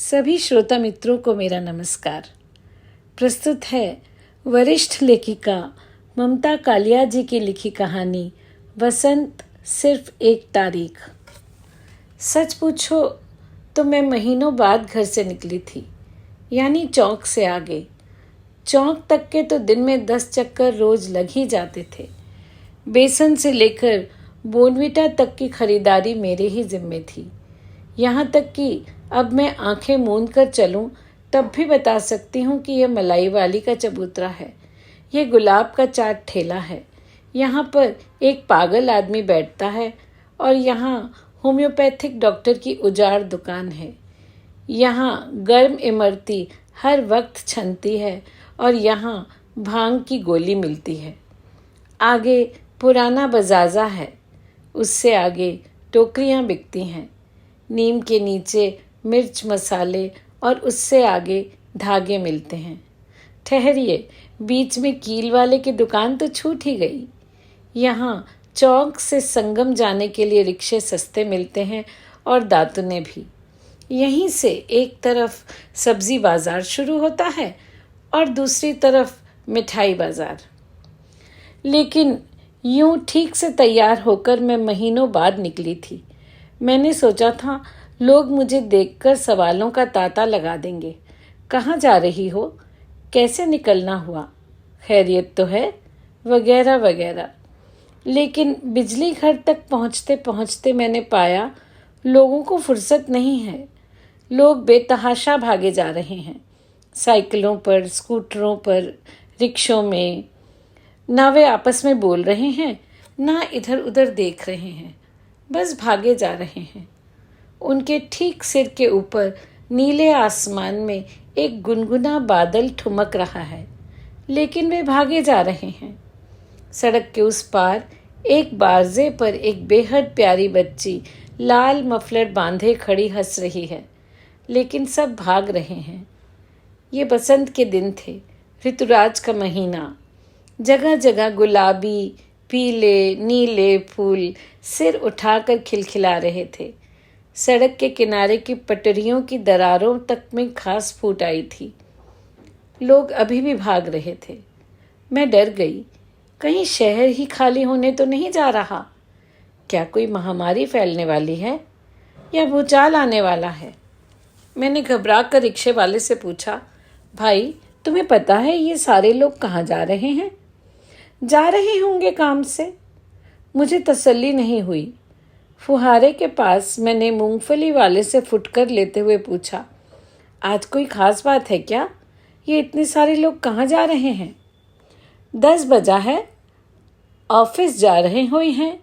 सभी श्रोता मित्रों को मेरा नमस्कार। प्रस्तुत है वरिष्ठ लेखिका ममता कालिया जी की लिखी कहानी बसंत सिर्फ एक तारीख। सच पूछो तो मैं महीनों बाद घर से निकली थी, यानी चौक से आगे। चौक तक के तो दिन में 10 चक्कर रोज लग ही जाते थे। बेसन से लेकर बोनविटा तक की खरीदारी मेरे ही जिम्मे थी। यहाँ तक कि अब मैं आंखें मूंद कर चलूं तब भी बता सकती हूँ कि यह मलाई वाली का चबूतरा है, यह गुलाब का चाट ठेला है, यहाँ पर एक पागल आदमी बैठता है और यहाँ होम्योपैथिक डॉक्टर की उजाड़ दुकान है। यहाँ गर्म इमरती हर वक्त छनती है और यहाँ भांग की गोली मिलती है। आगे पुराना बजाजा है, उससे आगे टोकरियाँ बिकती हैं। नीम के नीचे मिर्च मसाले और उससे आगे धागे मिलते हैं। ठहरिए, बीच में कील वाले की दुकान तो छूट ही गई। यहाँ चौक से संगम जाने के लिए रिक्शे सस्ते मिलते हैं और दातुने भी। यहीं से एक तरफ सब्जी बाजार शुरू होता है और दूसरी तरफ मिठाई बाजार। लेकिन यूं ठीक से तैयार होकर मैं महीनों बाद निकली थी। मैंने सोचा था लोग मुझे देखकर सवालों का तांता लगा देंगे। कहाँ जा रही हो? कैसे निकलना हुआ? खैरियत तो है? वगैरह वगैरह। लेकिन बिजली घर तक पहुँचते पहुँचते मैंने पाया लोगों को फुर्सत नहीं है। लोग बेतहाशा भागे जा रहे हैं, साइकिलों पर, स्कूटरों पर, रिक्शों में। ना वे आपस में बोल रहे हैं, ना इधर उधर देख रहे हैं, बस भागे जा रहे हैं। उनके ठीक सिर के ऊपर नीले आसमान में एक गुनगुना बादल ठुमक रहा है, लेकिन वे भागे जा रहे हैं। सड़क के उस पार एक बारजे पर एक बेहद प्यारी बच्ची लाल मफलर बांधे खड़ी हंस रही है, लेकिन सब भाग रहे हैं। ये बसंत के दिन थे, ऋतुराज का महीना। जगह जगह गुलाबी, पीले, नीले फूल सिर उठाकर खिलखिला रहे थे। सड़क के किनारे की पटरियों की दरारों तक में घास फूट आई थी। लोग अभी भी भाग रहे थे। मैं डर गई, कहीं शहर ही खाली होने तो नहीं जा रहा। क्या कोई महामारी फैलने वाली है या भूचाल आने वाला है? मैंने घबरा कर रिक्शे वाले से पूछा, भाई तुम्हें पता है ये सारे लोग कहाँ जा रहे हैं? जा रहे होंगे काम से। मुझे तसल्ली नहीं हुई। फुहारे के पास मैंने मूंगफली वाले से फुटकर लेते हुए पूछा, आज कोई खास बात है क्या? ये इतने सारे लोग कहाँ जा रहे हैं? 10 बजा है, ऑफिस जा रहे हुए हैं।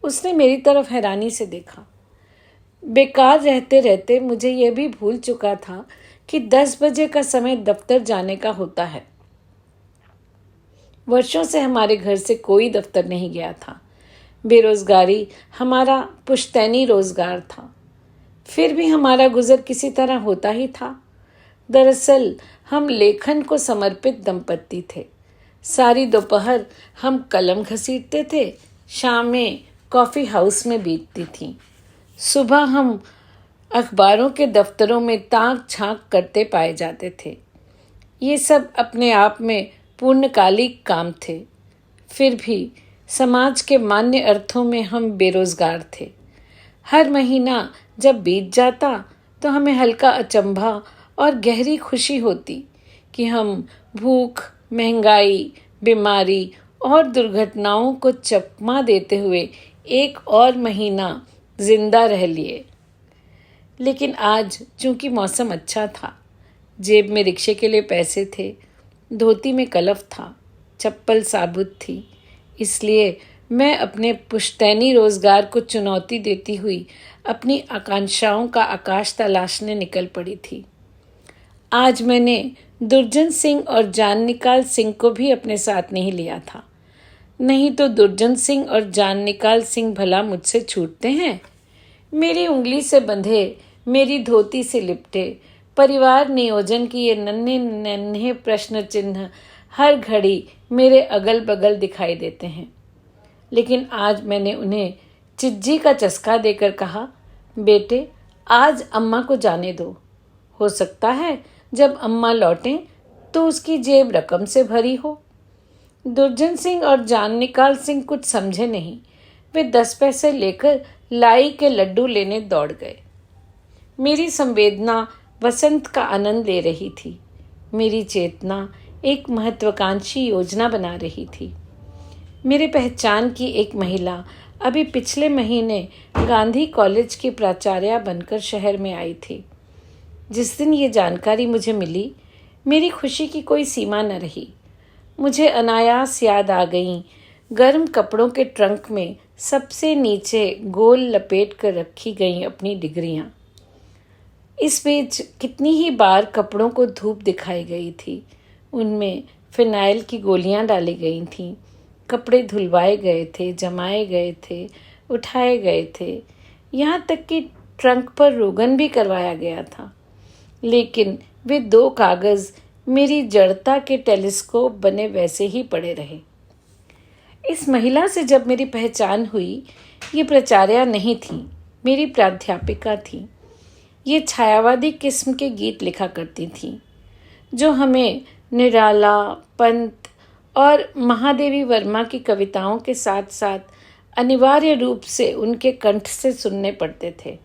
उसने मेरी तरफ हैरानी से देखा। बेकार रहते रहते मुझे यह भी भूल चुका था कि 10 बजे का समय दफ्तर जाने का होता है। वर्षों से हमारे घर से कोई दफ्तर नहीं गया था। बेरोजगारी हमारा पुश्तैनी रोजगार था, फिर भी हमारा गुजर किसी तरह होता ही था। दरअसल हम लेखन को समर्पित दंपत्ति थे। सारी दोपहर हम कलम घसीटते थे, शामें कॉफ़ी हाउस में बीतती थीं। सुबह हम अखबारों के दफ्तरों में ताक झांक करते पाए जाते थे। ये सब अपने आप में पूर्णकालिक काम थे। फिर भी समाज के मान्य अर्थों में हम बेरोजगार थे। हर महीना जब बीत जाता तो हमें हल्का अचंभा और गहरी खुशी होती कि हम भूख, महंगाई, बीमारी और दुर्घटनाओं को चकमा देते हुए एक और महीना जिंदा रह लिए। लेकिन आज चूंकि मौसम अच्छा था, जेब में रिक्शे के लिए पैसे थे, धोती में कलफ था, चप्पल साबुत थी, इसलिए मैं अपने पुश्तैनी रोजगार को चुनौती देती हुई अपनी आकांक्षाओं का आकाश तलाशने निकल पड़ी थी। आज मैंने दुर्जन सिंह और जान निकाल सिंह को भी अपने साथ नहीं लिया था। नहीं तो दुर्जन सिंह और जान निकाल सिंह भला मुझसे छूटते हैं? मेरी उंगली से बंधे, मेरी धोती से लिपटे परिवार नियोजन की ये नन्हे नन्हे प्रश्न चिन्ह हर घड़ी मेरे अगल बगल दिखाई देते हैं। लेकिन आज मैंने उन्हें चिज्जी का चस्का देकर कहा, बेटे आज अम्मा को जाने दो, हो सकता है जब अम्मा लौटें तो उसकी जेब रकम से भरी हो। दुर्जन सिंह और जान निकाल सिंह कुछ समझे नहीं। वे 10 पैसे लेकर लाई के लड्डू लेने दौड़ गए। मेरी संवेदना वसंत का आनंद ले रही थी। मेरी चेतना एक महत्वाकांक्षी योजना बना रही थी। मेरे पहचान की एक महिला अभी पिछले महीने गांधी कॉलेज की प्राचार्य बनकर शहर में आई थी। जिस दिन ये जानकारी मुझे मिली, मेरी खुशी की कोई सीमा न रही। मुझे अनायास याद आ गईं गर्म कपड़ों के ट्रंक में सबसे नीचे गोल लपेट कर रखी गईं अपनी डिग्रियां। इस बीच कितनी ही बार कपड़ों को धूप दिखाई गई थी। उनमें फिनाइल की गोलियां डाली गई थीं। कपड़े धुलवाए गए थे, जमाए गए थे, उठाए गए थे, यहाँ तक कि ट्रंक पर रोगन भी करवाया गया था। लेकिन वे 2 कागज़ मेरी जड़ता के टेलीस्कोप बने वैसे ही पड़े रहे। इस महिला से जब मेरी पहचान हुई, ये प्राचार्या नहीं थी, मेरी प्राध्यापिका थी। ये छायावादी किस्म के गीत लिखा करती थी, जो हमें निराला, पंत और महादेवी वर्मा की कविताओं के साथ साथ अनिवार्य रूप से उनके कंठ से सुनने पड़ते थे।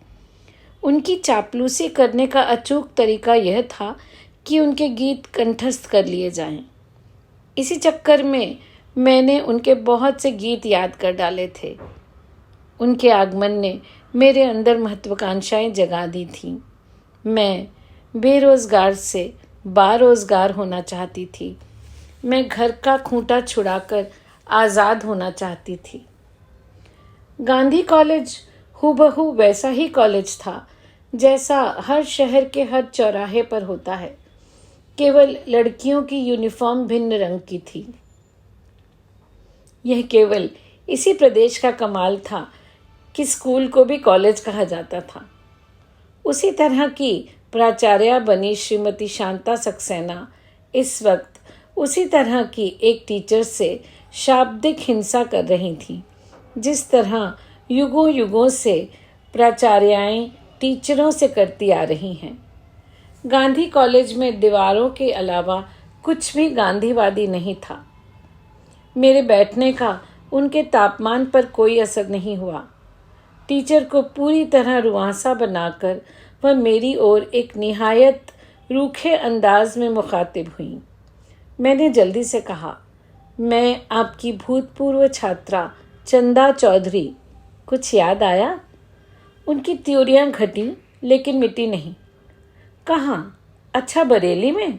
उनकी चापलूसी करने का अचूक तरीका यह था कि उनके गीत कंठस्थ कर लिए जाएं। इसी चक्कर में मैंने उनके बहुत से गीत याद कर डाले थे। उनके आगमन ने मेरे अंदर महत्वाकांक्षाएं जगा दी थीं। मैं बेरोजगार से बारोजगार होना चाहती थी। मैं घर का खूंटा छुड़ाकर आज़ाद होना चाहती थी। गांधी कॉलेज हूबहू वैसा ही कॉलेज था जैसा हर शहर के हर चौराहे पर होता है। केवल लड़कियों की यूनिफॉर्म भिन्न रंग की थी। यह केवल इसी प्रदेश का कमाल था कि स्कूल को भी कॉलेज कहा जाता था। उसी तरह की प्राचार्या बनी श्रीमती शांता सक्सेना इस वक्त उसी तरह की एक टीचर से शाब्दिक हिंसा कर रही थी, जिस तरह युगों युगों से प्राचार्याएं टीचरों से करती आ रही हैं। गांधी कॉलेज में दीवारों के अलावा कुछ भी गांधीवादी नहीं था। मेरे बैठने का उनके तापमान पर कोई असर नहीं हुआ। टीचर को पूरी तरह रुआंसा बनाकर वह मेरी ओर एक निहायत रूखे अंदाज में मुखातिब हुई। मैंने जल्दी से कहा, मैं आपकी भूतपूर्व छात्रा चंदा चौधरी। कुछ याद आया? उनकी त्योरियां घटी लेकिन मिटी नहीं। कहाँ? अच्छा, बरेली में?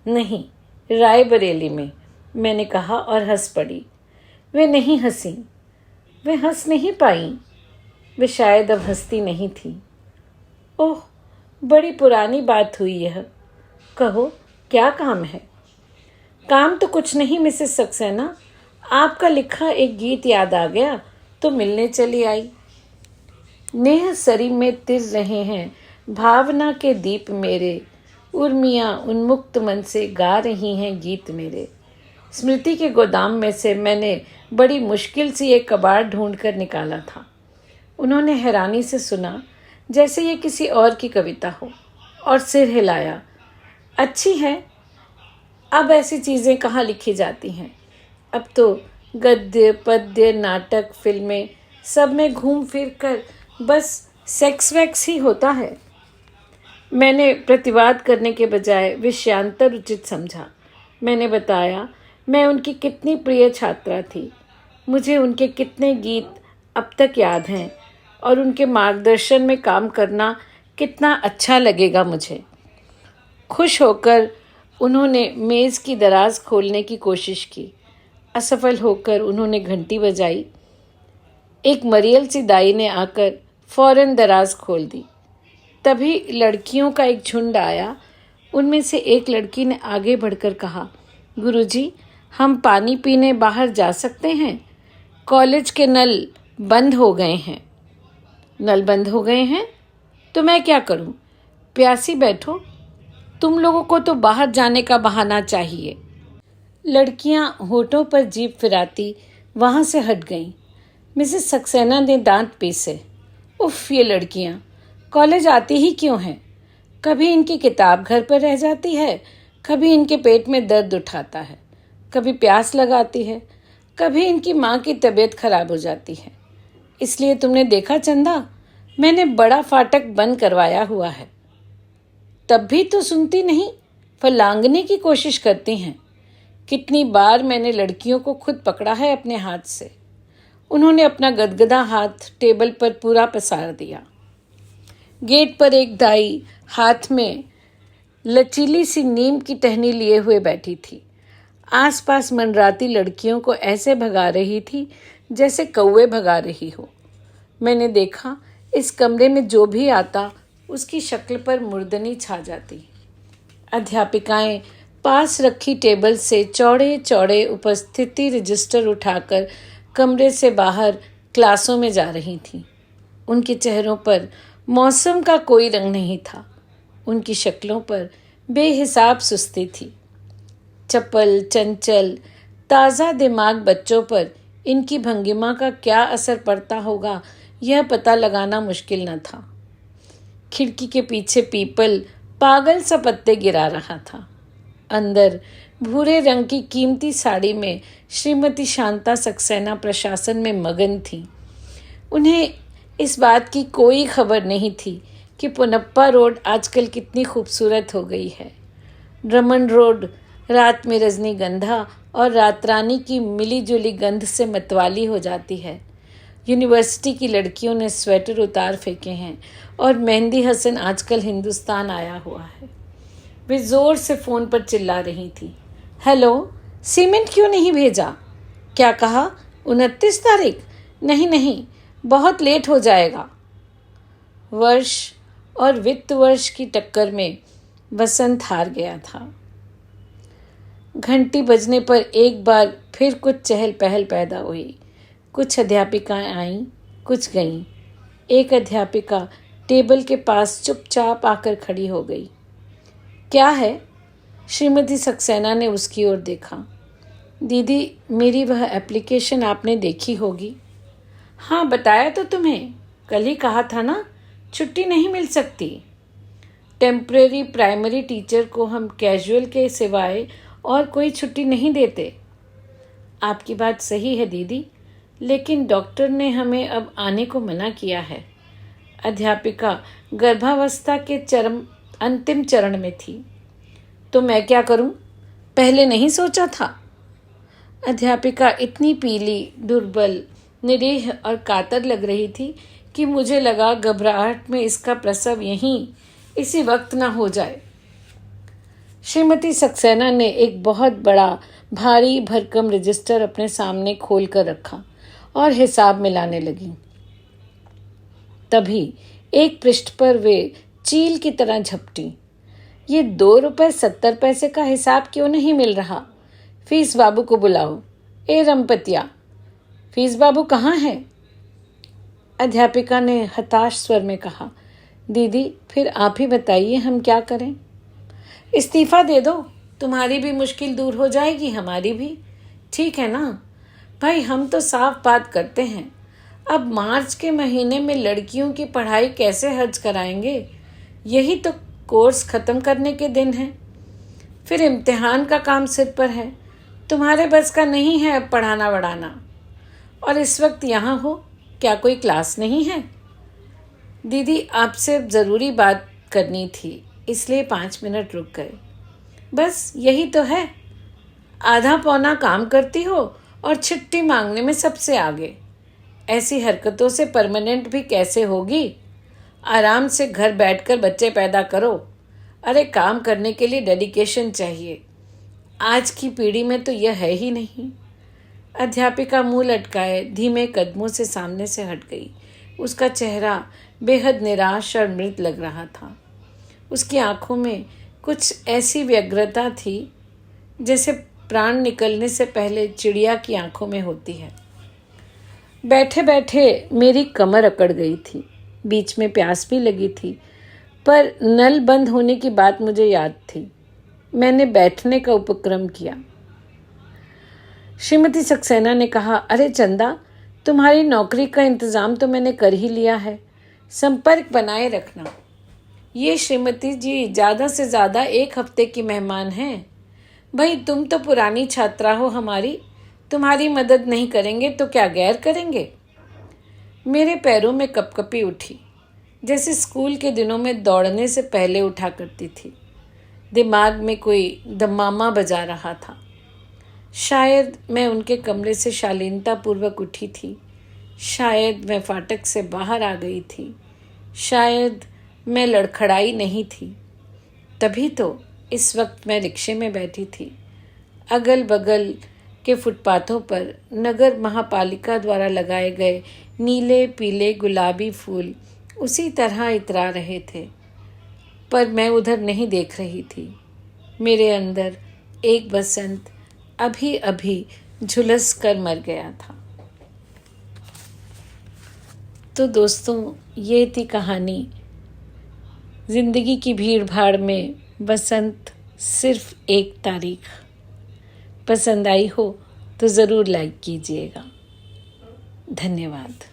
नहीं, रायबरेली में, मैंने कहा और हंस पड़ी। वे नहीं हंसी। वे हंस नहीं पाई। वे शायद अब हंसती नहीं थी। ओह, बड़ी पुरानी बात हुई यह। कहो, क्या काम है? काम तो कुछ नहीं मिसेस सक्सेना, आपका लिखा एक गीत याद आ गया तो मिलने चली आई। नेह सरी में तिर रहे हैं भावना के दीप मेरे, उर्मियाँ उन्मुक्त मन से गा रही हैं गीत मेरे। स्मृति के गोदाम में से मैंने बड़ी मुश्किल से एक कबाड़ ढूंढ कर निकाला था। उन्होंने हैरानी से सुना जैसे ये किसी और की कविता हो, और सिर हिलाया। अच्छी है, अब ऐसी चीज़ें कहाँ लिखी जाती हैं। अब तो गद्य, पद्य, नाटक, फिल्में सब में घूम फिर कर बस सेक्स वैक्स ही होता है। मैंने प्रतिवाद करने के बजाय विषयांतर उचित समझा। मैंने बताया मैं उनकी कितनी प्रिय छात्रा थी। मुझे उनके कितने गीत अब तक याद हैं और उनके मार्गदर्शन में काम करना कितना अच्छा लगेगा मुझे। खुश होकर उन्होंने मेज़ की दराज खोलने की कोशिश की। असफल होकर उन्होंने घंटी बजाई। एक मरियल सी दाई ने आकर फौरन दराज खोल दी। तभी लड़कियों का एक झुंड आया। उनमें से एक लड़की ने आगे बढ़कर कहा, गुरुजी, हम पानी पीने बाहर जा सकते हैं? कॉलेज के नल बंद हो गए हैं। नल बंद हो गए हैं तो मैं क्या करूं? प्यासी बैठो। तुम लोगों को तो बाहर जाने का बहाना चाहिए। लड़कियां होठों पर जीभ फिराती वहां से हट गईं। मिसेस सक्सेना ने दांत पीसे। उफ, ये लड़कियां कॉलेज आती ही क्यों हैं? कभी इनकी किताब घर पर रह जाती है, कभी इनके पेट में दर्द उठाता है, कभी प्यास लगाती है, कभी इनकी माँ की तबीयत खराब हो जाती है। इसलिए तुमने देखा चंदा, मैंने बड़ा फाटक बंद करवाया हुआ है। तब भी तो सुनती नहीं, फलांगने की कोशिश करती हैं। कितनी बार मैंने लड़कियों को खुद पकड़ा है अपने हाथ से। उन्होंने अपना गदगदा हाथ टेबल पर पूरा पसार दिया। गेट पर एक दाई हाथ में लचीली सी नीम की टहनी लिए हुए बैठी थी। आसपास मंडराती लड़कियों को ऐसे भगा रही थी जैसे कौवे भगा रही हो। मैंने देखा, इस कमरे में जो भी आता उसकी शक्ल पर मुर्दनी छा जाती। अध्यापिकाएं पास रखी टेबल से चौड़े चौड़े उपस्थिति रजिस्टर उठाकर कमरे से बाहर क्लासों में जा रही थीं। उनके चेहरों पर मौसम का कोई रंग नहीं था। उनकी शक्लों पर बेहिसाब सुस्ती थी। चपल, चंचल, ताज़ा दिमाग बच्चों पर इनकी भंगिमा का क्या असर पड़ता होगा, यह पता लगाना मुश्किल न था। खिड़की के पीछे पीपल पागल सा पत्ते गिरा रहा था। अंदर भूरे रंग की कीमती साड़ी में श्रीमती शांता सक्सेना प्रशासन में मगन थी। उन्हें इस बात की कोई खबर नहीं थी कि पुनप्पा रोड आजकल कितनी खूबसूरत हो गई है। रमन रोड रात में रजनीगंधा और रातरानी की मिली-जुली गंध से मतवाली हो जाती है। यूनिवर्सिटी की लड़कियों ने स्वेटर उतार फेंके हैं और मेहंदी हसन आजकल हिंदुस्तान आया हुआ है। वे जोर से फ़ोन पर चिल्ला रही थी। हेलो, सीमेंट क्यों नहीं भेजा? क्या कहा? 29 तारीख? नहीं नहीं, बहुत लेट हो जाएगा। वर्ष और वित्त वर्ष की टक्कर में वसंत हार गया था। घंटी बजने पर एक बार फिर कुछ चहल पहल पैदा हुई। कुछ अध्यापिकाएं आईं, कुछ गईं। एक अध्यापिका टेबल के पास चुपचाप आकर खड़ी हो गई। क्या है? श्रीमती सक्सेना ने उसकी ओर देखा। दीदी, मेरी वह एप्लीकेशन आपने देखी होगी। हाँ, बताया तो तुम्हें, कल ही कहा था ना, छुट्टी नहीं मिल सकती। टेम्परेरी प्राइमरी टीचर को हम कैजुअल के सिवाय और कोई छुट्टी नहीं देते। आपकी बात सही है दीदी, लेकिन डॉक्टर ने हमें अब आने को मना किया है। अध्यापिका गर्भावस्था के अंतिम चरण में थी। तो मैं क्या करूं? पहले नहीं सोचा था। अध्यापिका इतनी पीली, दुर्बल, निरीह और कातर लग रही थी कि मुझे लगा घबराहट में इसका प्रसव यहीं इसी वक्त न हो जाए। श्रीमती सक्सेना ने एक बहुत बड़ा भारी भरकम रजिस्टर अपने सामने खोल कर रखा और हिसाब मिलाने लगी। तभी एक पृष्ठ पर वे चील की तरह झपटी। ये 2.70 रुपए का हिसाब क्यों नहीं मिल रहा? फीस बाबू को बुलाओ। ए रमपतिया, फीस बाबू कहाँ है? अध्यापिका ने हताश स्वर में कहा। दीदी, फिर आप ही बताइए, हम क्या करें? इस्तीफा दे दो, तुम्हारी भी मुश्किल दूर हो जाएगी, हमारी भी। ठीक है ना भाई, हम तो साफ बात करते हैं। अब मार्च के महीने में लड़कियों की पढ़ाई कैसे हज कराएंगे? यही तो कोर्स ख़त्म करने के दिन हैं। फिर इम्तिहान का काम सिर पर है। तुम्हारे बस का नहीं है अब पढ़ाना वढ़ाना। और इस वक्त यहाँ हो, क्या कोई क्लास नहीं है? दीदी, आपसे ज़रूरी बात करनी थी, इसलिए 5 मिनट रुक गए। बस यही तो है, आधा पौना काम करती हो और छुट्टी मांगने में सबसे आगे। ऐसी हरकतों से परमानेंट भी कैसे होगी? आराम से घर बैठकर बच्चे पैदा करो। अरे, काम करने के लिए डेडिकेशन चाहिए। आज की पीढ़ी में तो यह है ही नहीं। अध्यापिका मुंह लटकाए धीमे कदमों से सामने से हट गई। उसका चेहरा बेहद निराश और मृत लग रहा था। उसकी आंखों में कुछ ऐसी व्यग्रता थी जैसे प्राण निकलने से पहले चिड़िया की आंखों में होती है। बैठे बैठे मेरी कमर अकड़ गई थी। बीच में प्यास भी लगी थी, पर नल बंद होने की बात मुझे याद थी। मैंने बैठने का उपक्रम किया। श्रीमती सक्सेना ने कहा, अरे चंदा, तुम्हारी नौकरी का इंतज़ाम तो मैंने कर ही लिया है, संपर्क बनाए रखना। ये श्रीमती जी ज़्यादा से ज़्यादा 1 हफ्ते की मेहमान हैं। भाई तुम तो पुरानी छात्रा हो हमारी, तुम्हारी मदद नहीं करेंगे तो क्या गैर करेंगे? मेरे पैरों में कपकपी उठी, जैसे स्कूल के दिनों में दौड़ने से पहले उठा करती थी। दिमाग में कोई दमामा बजा रहा था। शायद मैं उनके कमरे से शालीनतापूर्वक उठी थी, शायद मैं फाटक से बाहर आ गई थी, शायद मैं लड़खड़ाई नहीं थी। तभी तो इस वक्त मैं रिक्शे में बैठी थी। अगल बगल के फुटपाथों पर नगर महापालिका द्वारा लगाए गए नीले पीले गुलाबी फूल उसी तरह इतरा रहे थे, पर मैं उधर नहीं देख रही थी। मेरे अंदर एक बसंत अभी अभी झुलस कर मर गया था। तो दोस्तों, ये थी कहानी जिंदगी की भीड़ भाड़ में बसंत सिर्फ 1 तारीख। पसंद आई हो तो ज़रूर लाइक कीजिएगा। धन्यवाद।